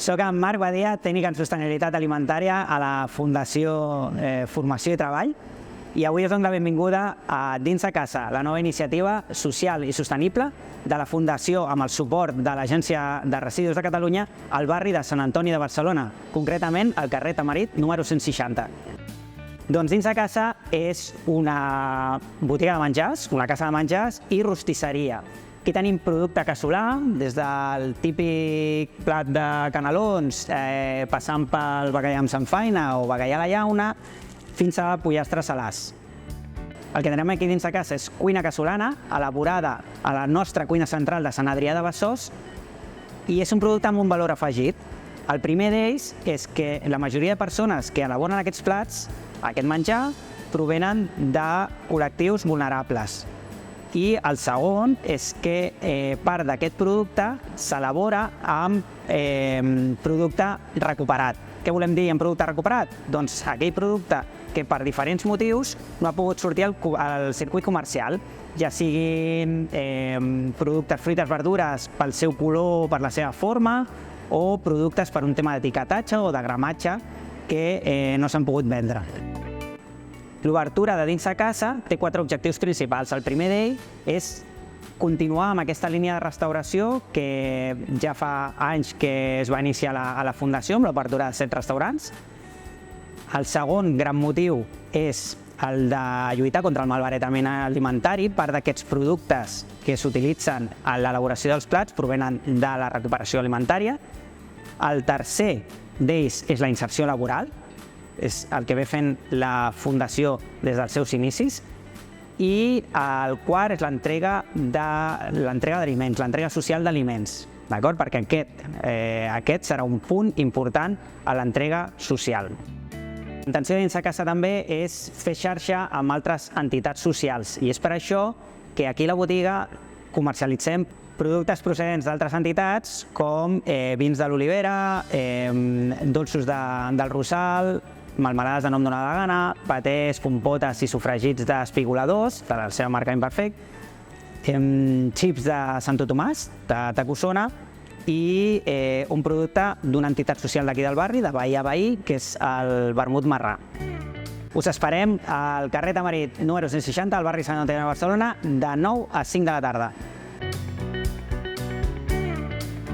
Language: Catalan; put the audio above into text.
Soc en Marc Badia, tècnic en sostenibilitat alimentària a la Fundació Formació i Treball, i avui us dono la benvinguda a Dins de Casa, la nova iniciativa social i sostenible de la Fundació amb el suport de l'Agència de Residus de Catalunya al barri de Sant Antoni de Barcelona, concretament al carrer Tamarit número 160. Doncs Dins de Casa és una botiga de menjars, una casa de menjars i rostisseria. Aquí tenim producte casolà, des del típic plat de canelons, passant pel bacallà amb samfaina o bacallà a la llauna, fins a pollastres salats. El que tenim aquí dins de casa és cuina casolana, elaborada a la nostra cuina central de Sant Adrià de Besòs, i és un producte amb un valor afegit. El primer d'ells és que la majoria de persones que elaboren aquests plats, aquest menjar, provenen de col·lectius vulnerables. I el segon és que part d'aquest producte s'elabora amb producte recuperat. Què volem dir amb producte recuperat? Doncs aquell producte que per diferents motius no ha pogut sortir al circuit comercial, ja siguin productes, fruites, verdures pel seu color o per la seva forma, o productes per un tema d'etiquetatge o de gramatge que no s'han pogut vendre. L'obertura de Dins de Casa té 4 objectius principals. El primer d'ell és continuar amb aquesta línia de restauració que ja fa anys que es va iniciar a la Fundació, amb l'obertura de 7 restaurants. El segon gran motiu és el de lluitar contra el malbaratament alimentari. Part d'aquests productes que s'utilitzen en l'elaboració dels plats provenen de la recuperació alimentària. El tercer d'ells és la inserció laboral, és el que ve fent la Fundació des dels seus inicis, i el quart és l'entrega d'aliments, l'entrega social d'aliments, d'acord? Perquè aquest serà un punt important a l'entrega social. La intenció de Dins de Casa també és fer xarxa amb altres entitats socials, i és per això que aquí a la botiga comercialitzem productes procedents d'altres entitats com vins de l'Olivera, dolços del Rosal, melmelades de Nom dóna la gana, patés, compotes i sofregits d'espigoladors, de la seva marca Imperfect, xips de Santo Tomàs, de Tacosona, i un producte d'una entitat social d'aquí del barri, de veí a veí, que és el vermut marrà. Us esperem al carrer Tamarit número 160, al barri Sant Antoni de Barcelona, de 9 a 5 de la tarda.